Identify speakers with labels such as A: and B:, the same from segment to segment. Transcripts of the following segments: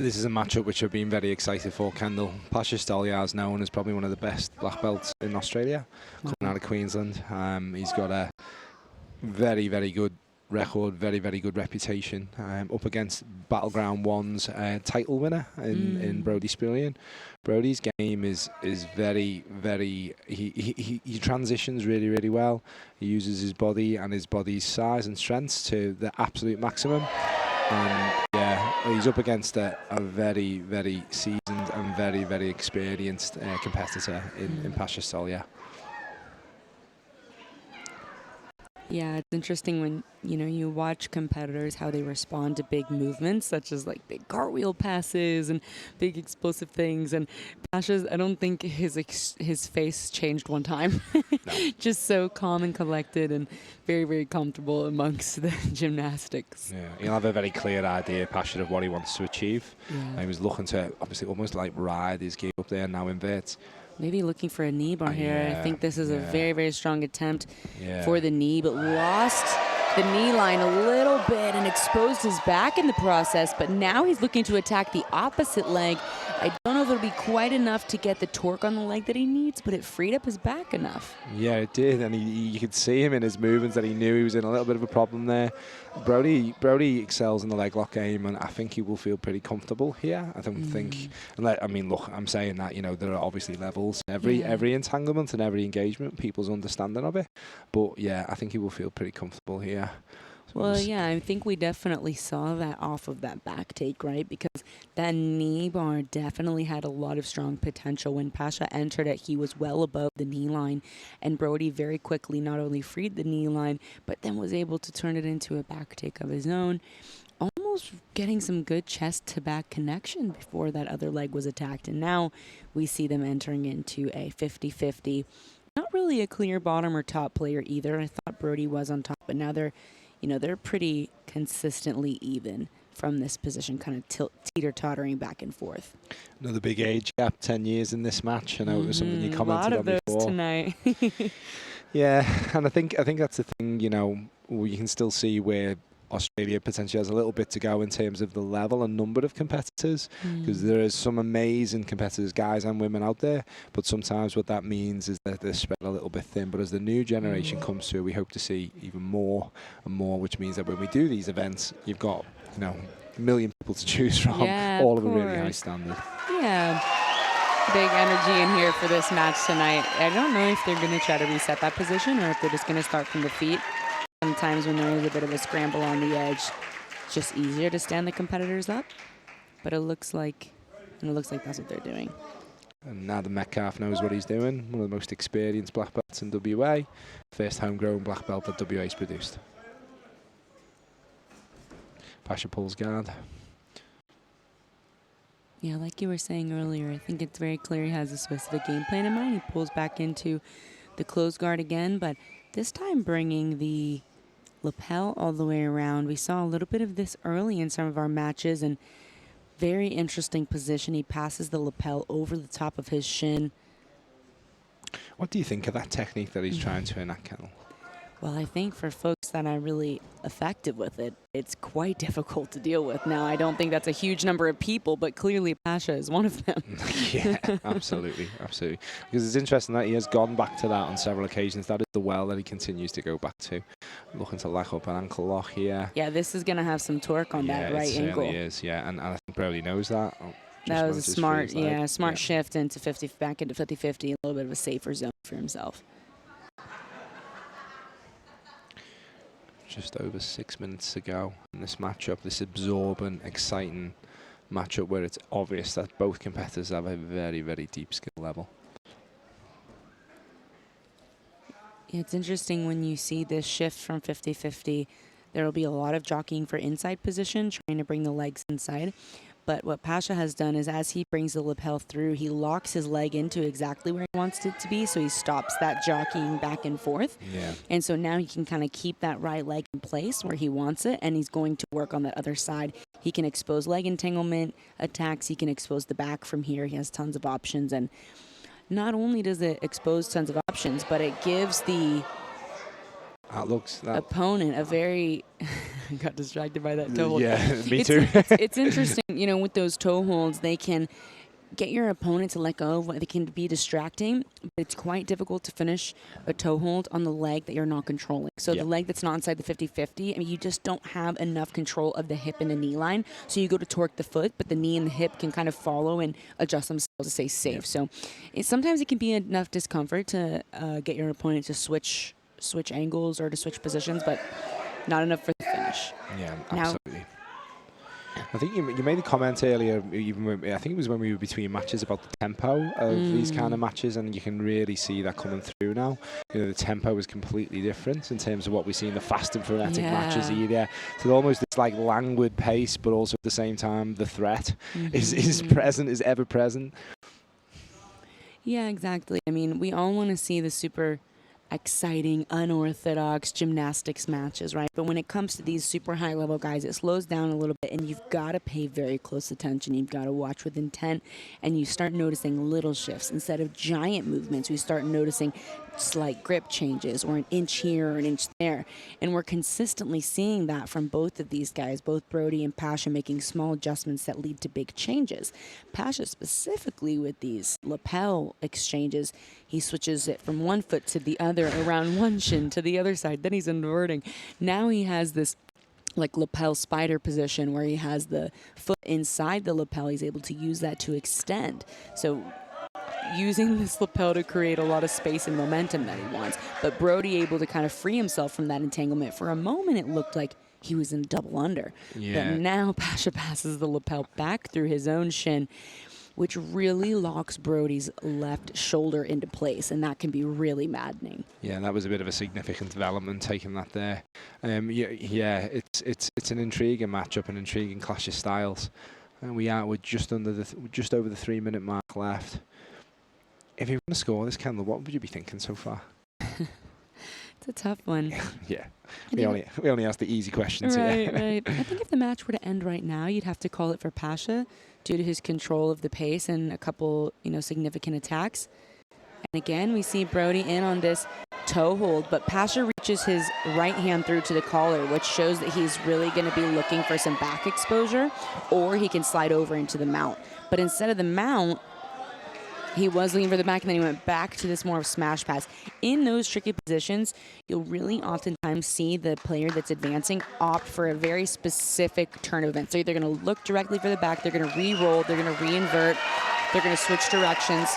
A: This is a matchup which I've been very excited for, Kendall. Pasha Stoylar is known as probably one of the best black belts in Australia, coming out of Queensland. He's got a very, very good record, very, very good reputation, up against Battleground 1's title winner in Brodie Sprylan. Brodie's game is very, very, he transitions really, really well. He uses his body and his body's size and strengths to the absolute maximum. And yeah, he's up against a very, very seasoned and very, very experienced competitor in Pasha Stoylar.
B: Yeah, it's interesting when, you know, you watch competitors, how they respond to big movements, such as like big cartwheel passes and big explosive things. And Pasha's, I don't think his face changed one time. No. Just so calm and collected and very, very comfortable amongst the gymnastics.
A: Yeah, he'll have a very clear idea, Pasha, of what he wants to achieve.
B: Yeah.
A: He was looking to obviously almost like ride his game up there and now invert.
B: Maybe looking for a knee bar here.
A: Yeah,
B: I think this is a very, very strong attempt
A: Yeah.
B: for the knee, but lost the knee line a little bit and exposed his back in the process. But now he's looking to attack the opposite leg. I don't know if it'll be quite enough to get the torque on the leg that he needs, but it freed up his back enough.
A: Yeah, it did, and you could see him in his movements that he knew he was in a little bit of a problem there. Brodie excels in the leg lock game, and I think he will feel pretty comfortable here. I don't think, I mean, look, I'm saying that, you know, there are obviously levels. Every entanglement and every engagement, people's understanding of it. But yeah, I think he will feel pretty comfortable here.
B: Well, yeah, I think we definitely saw that off of that back take, right? Because that knee bar definitely had a lot of strong potential. When Pasha entered it, he was well above the knee line. And Brodie very quickly not only freed the knee line, but then was able to turn it into a back take of his own. Almost getting some good chest-to-back connection before that other leg was attacked. And now we see them entering into a 50-50. Not really a clear bottom or top player either. I thought Brodie was on top, but now they're pretty consistently even from this position, kind of teeter-tottering back and forth.
A: Another big age gap, 10 years in this match. I know it was something you commented on before.
B: A lot of those tonight.
A: Yeah, and I think that's the thing, you know, you can still see where Australia potentially has a little bit to go in terms of the level and number of competitors, because there is some amazing competitors, guys and women out there, but sometimes what that means is that they're spread a little bit thin. But as the new generation comes through, we hope to see even more and more, which means that when we do these events, you've got, you know, a million people to choose from, all of a really high standard.
B: Yeah. Big energy in here for this match tonight. I don't know if they're going to try to reset that position or if they're just going to start from the feet. Sometimes when there is a bit of a scramble on the edge, it's just easier to stand the competitors up. But it looks like that's what they're doing.
A: And now the Metcalf knows what he's doing. One of the most experienced black belts in WA. First homegrown black belt that WA's produced. Pasha pulls guard.
B: Yeah, like you were saying earlier, I think it's very clear he has a specific game plan in mind. He pulls back into the closed guard again, but this time bringing the lapel all the way around. We saw a little bit of this early in some of our matches, and very interesting position. He passes the lapel over the top of his shin.
A: What do you think of that technique that he's trying to enact, Kendall?
B: Well, I think for folks that are really effective with it, it's quite difficult to deal with. Now, I don't think that's a huge number of people, but clearly Pasha is one of them.
A: Yeah, absolutely, absolutely. Because it's interesting that he has gone back to that on several occasions. That is the well that he continues to go back to. Looking to lock up an ankle lock here.
B: Yeah, this is going to have some torque on that right ankle.
A: Yeah, it is, yeah. And I think Brodie knows that.
B: That was a smart, smart shift into back into 50-50, a little bit of a safer zone for himself.
A: Just over 6 minutes to go in this matchup, this absorbent, exciting matchup where it's obvious that both competitors have a very, very deep skill level.
B: Yeah, it's interesting when you see this shift from 50-50, there will be a lot of jockeying for inside position, trying to bring the legs inside. But what Pasha has done is as he brings the lapel through, he locks his leg into exactly where he wants it to be, so he stops that jockeying back and forth.
A: Yeah.
B: And so now he can kind of keep that right leg in place where he wants it, and he's going to work on that other side. He can expose leg entanglement attacks. He can expose the back from here. He has tons of options. And not only does it expose tons of options, but it gives the
A: That looks that.
B: opponent, a very I got distracted by that toe hold.
A: Yeah, me too.
B: It's interesting, you know, with those toe holds, they can get your opponent to let go. They can be distracting, but it's quite difficult to finish a toe hold on the leg that you're not controlling. So the leg that's not inside the 50-50, I mean, you just don't have enough control of the hip and the knee line. So you go to torque the foot, but the knee and the hip can kind of follow and adjust themselves to stay safe. So sometimes it can be enough discomfort to get your opponent to switch angles or to switch positions, but not enough for the finish.
A: Yeah, absolutely. I think you made a comment earlier, even when, I think it was when we were between matches, about the tempo of these kind of matches, and you can really see that coming through now. You know, the tempo is completely different in terms of what we see in the fast and frenetic matches either. So almost this like languid pace, but also at the same time the threat is present, is ever present.
B: Yeah, exactly. I mean, we all want to see the super exciting, unorthodox gymnastics matches, right? But when it comes to these super high level guys, it slows down a little bit, and you've got to pay very close attention. You've got to watch with intent, and you start noticing little shifts. Instead of giant movements, we start noticing slight grip changes, or an inch here or an inch there. And we're consistently seeing that from both of these guys, both Brodie and Pasha, making small adjustments that lead to big changes. Pasha specifically with these lapel exchanges, he switches it from one foot to the other, around one shin to the other side, then he's inverting. Now he has this like lapel spider position where he has the foot inside the lapel. He's able to use that to extend. So using this lapel to create a lot of space and momentum that he wants. But Brodie able to kind of free himself from that entanglement. For a moment, it looked like he was in double under.
A: Yeah.
B: But now Pasha passes the lapel back through his own shin, which really locks Brodie's left shoulder into place, and that can be really maddening.
A: Yeah, that was a bit of a significant development, taking that there. It's an intriguing matchup, an intriguing clash of styles. And we're just over the 3 minute mark left. If you want to score this, Kendall, what would you be thinking so far?
B: It's a tough one.
A: Yeah, we only ask the easy questions here.
B: Right. I think if the match were to end right now, you'd have to call it for Pasha due to his control of the pace and a couple, significant attacks. And again, we see Brodie in on this toe hold, but Pasha reaches his right hand through to the collar, which shows that he's really going to be looking for some back exposure, or he can slide over into the mount. But instead of the mount, he was looking for the back, and then he went back to this more of smash pass. In those tricky positions, you'll really oftentimes see the player that's advancing opt for a very specific turn of events. So they're going to look directly for the back, they're going to re-roll, they're going to re-invert, they're going to switch directions,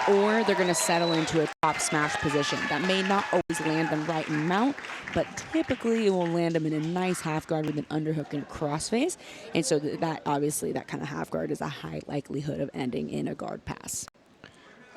B: or they're going to settle into a top smash position. That may not always land them right in mount, but typically it will land them in a nice half guard with an underhook and a crossface. And so that obviously, that kind of half guard is a high likelihood of ending in a guard pass.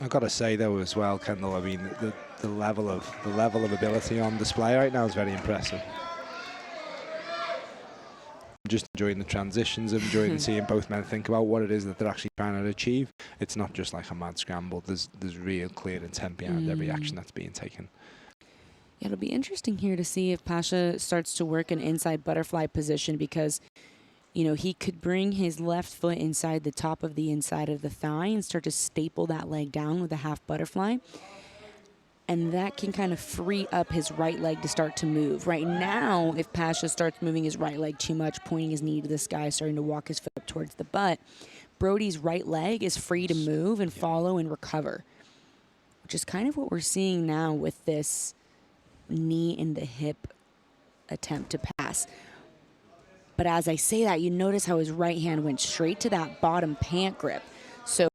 A: I've got to say though as well, Kendall, I mean the level of ability on display right now is very impressive. I'm just enjoying the transitions, I'm enjoying seeing both men think about what it is that they're actually trying to achieve. It's not just like a mad scramble. There's real clear intent behind every action that's being taken.
B: Yeah, it'll be interesting here to see if Pasha starts to work an inside butterfly position, because he could bring his left foot inside the top of the inside of the thigh and start to staple that leg down with a half butterfly. And that can kind of free up his right leg to start to move. Right now, if Pasha starts moving his right leg too much, pointing his knee to the sky, starting to walk his foot up towards the butt, Brodie's right leg is free to move and follow and recover, which is kind of what we're seeing now with this knee in the hip attempt to pass. But as I say that, you notice how his right hand went straight to that bottom pant grip. So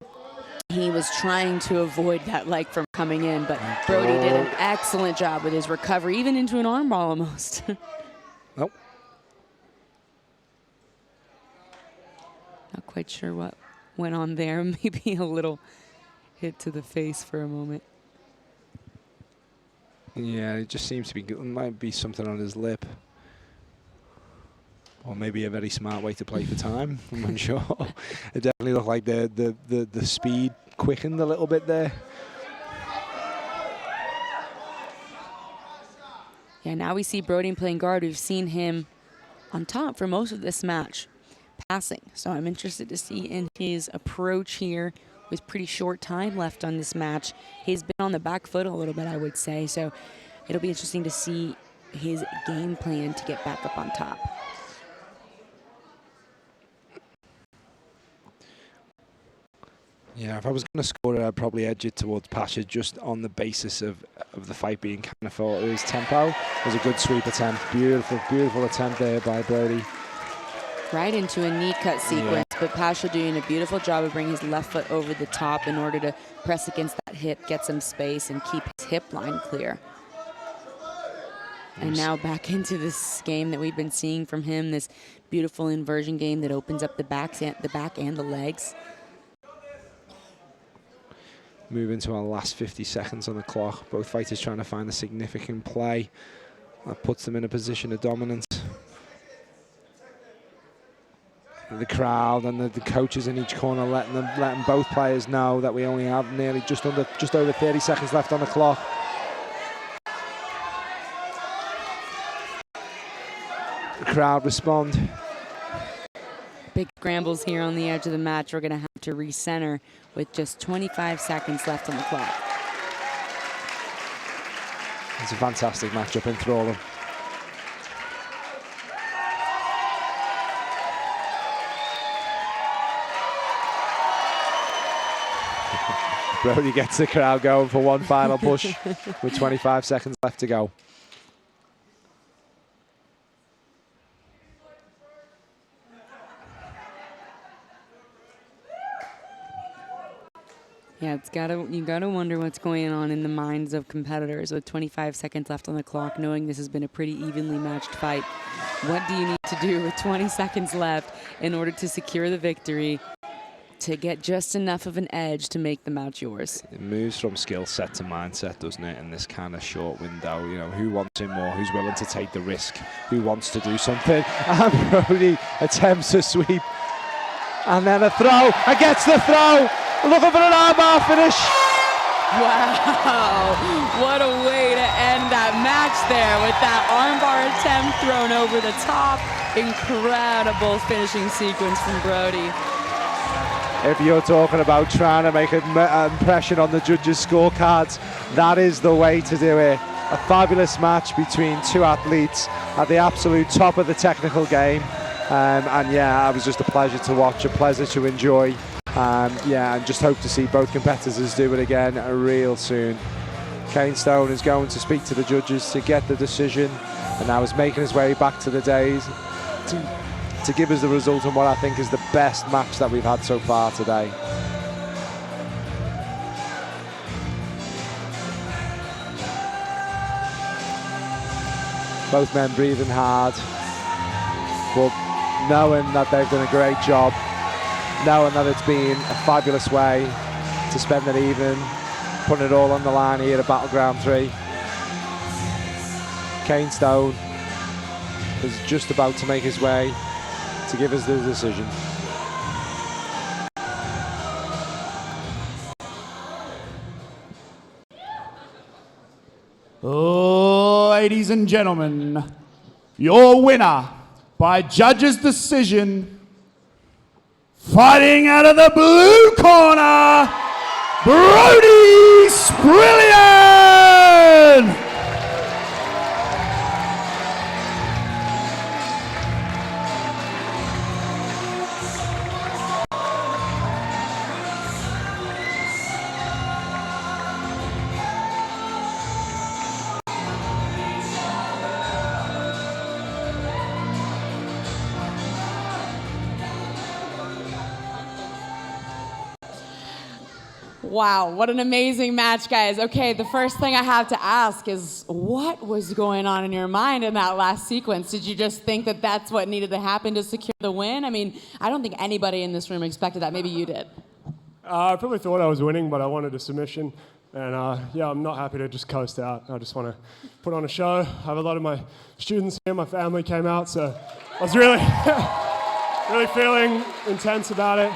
B: he was trying to avoid that leg from coming in, but Brodie did an excellent job with his recovery, even into an arm ball almost.
A: Nope.
B: Not quite sure what went on there. Maybe a little hit to the face for a moment.
A: Yeah, it just seems to be good. It might be something on his lip. Or maybe a very smart way to play for time. I'm unsure. It definitely looked like the speed quickened a little bit there.
B: Yeah, now we see Brodie playing guard. We've seen him on top for most of this match, passing. So I'm interested to see in his approach here with pretty short time left on this match. He's been on the back foot a little bit, I would say. So it'll be interesting to see his game plan to get back up on top.
A: Yeah, if I was going to score it, I'd probably edge it towards Pasha just on the basis of the fight being kind of fought. His tempo was a good sweep attempt. Beautiful, beautiful attempt there by Brodie.
B: Right into a knee cut sequence, but Pasha doing a beautiful job of bringing his left foot over the top in order to press against that hip, get some space, and keep his hip line clear. And now back into this game that we've been seeing from him, this beautiful inversion game that opens up the back and the legs.
A: Moving to our last 50 seconds on the clock. Both fighters trying to find a significant play that puts them in a position of dominance. The crowd and the coaches in each corner letting both players know that we only have nearly just over 30 seconds left on the clock. The crowd respond.
B: Big scrambles here on the edge of the match. We're going to have to recenter with just 25 seconds left on the clock.
A: It's a fantastic matchup in Stoylar. Brodie gets the crowd going for one final push with 25 seconds left to go.
B: Yeah, you gotta wonder what's going on in the minds of competitors with 25 seconds left on the clock, knowing this has been a pretty evenly matched fight. What do you need to do with 20 seconds left in order to secure the victory, to get just enough of an edge to make the match yours?
A: It moves from skill set to mindset, doesn't it, in this kind of short window. You know, who wants it more, who's willing to take the risk, who wants to do something. And Brodie attempts a sweep. And then a throw, and gets the throw. Looking for an armbar finish.
B: Wow, what a way to end that match there with that armbar attempt thrown over the top. Incredible finishing sequence from Brodie.
A: If you're talking about trying to make an impression on the judges' scorecards, that is the way to do it. A fabulous match between two athletes at the absolute top of the technical game. And yeah, it was just a pleasure to watch, a pleasure to enjoy. Yeah, and just hope to see both competitors do it again real soon. Kane Stone is going to speak to the judges to get the decision, and now is making his way back to the days to give us the result on what I think is the best match that we've had so far today. Both men breathing hard, but knowing that they've done a great job, knowing that it's been a fabulous way to spend an evening, putting it all on the line here at Battleground 3. Kane Stone is just about to make his way to give us the decision.
C: Ladies and gentlemen, your winner by judges' decision, fighting out of the blue corner, Brodie Sprylan!
D: Wow, what an amazing match, guys. Okay, the first thing I have to ask is, what was going on in your mind in that last sequence? Did you just think that that's what needed to happen to secure the win? I mean, I don't think anybody in this room expected that. Maybe you did.
E: I probably thought I was winning, but I wanted a submission. And yeah, I'm not happy to just coast out. I just want to put on a show. I have a lot of my students here, my family came out, so I was really, really feeling intense about it.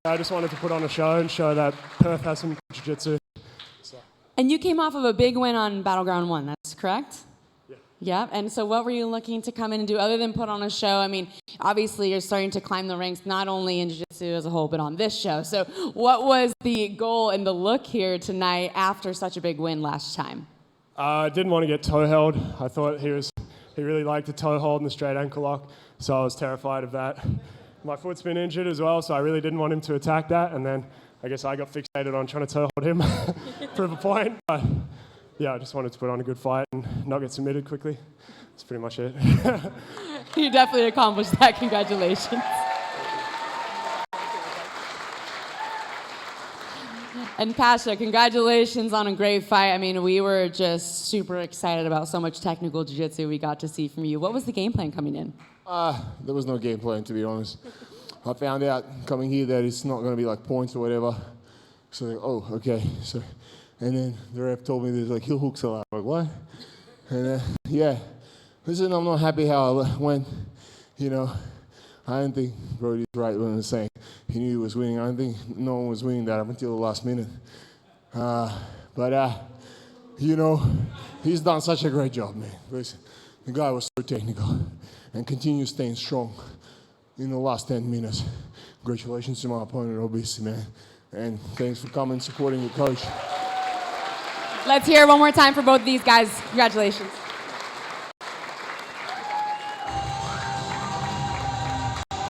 E: I just wanted to put on a show and show that Perth has some jiu-jitsu. So.
D: And you came off of a big win on Battleground 1, that's correct?
E: Yeah.
D: Yeah, and so what were you looking to come in and do other than put on a show? I mean, obviously you're starting to climb the ranks, not only in jiu-jitsu as a whole, but on this show. So what was the goal and the look here tonight after such a big win last time?
E: Didn't want to get toe held. I thought he really liked the toe hold and the straight ankle lock, so I was terrified of that. My foot's been injured as well, so I really didn't want him to attack that, and then I guess I got fixated on trying to toe hold him, prove a point. But yeah, I just wanted to put on a good fight and not get submitted quickly. That's pretty much it.
D: You definitely accomplished that. Congratulations. And Pasha, congratulations on a great fight. I mean, we were just super excited about so much technical jiu-jitsu we got to see from you. What was the game plan coming in?
F: There was no game plan, to be honest. I found out coming here that it's not going to be like points or whatever. So like, oh, okay. So, and then the ref told me there's like heel hooks allowed. I'm like, what? And yeah. Listen, I'm not happy how I went. You know, I didn't think Brodie's right when he was saying he knew he was winning. I don't think no one was winning that up until the last minute. But you know, he's done such a great job, man. Listen, the guy was so technical and continues staying strong in the last 10 minutes. Congratulations to my opponent, obviously, man. And thanks for coming and supporting your coach.
D: Let's hear it one more time for both of these guys. Congratulations.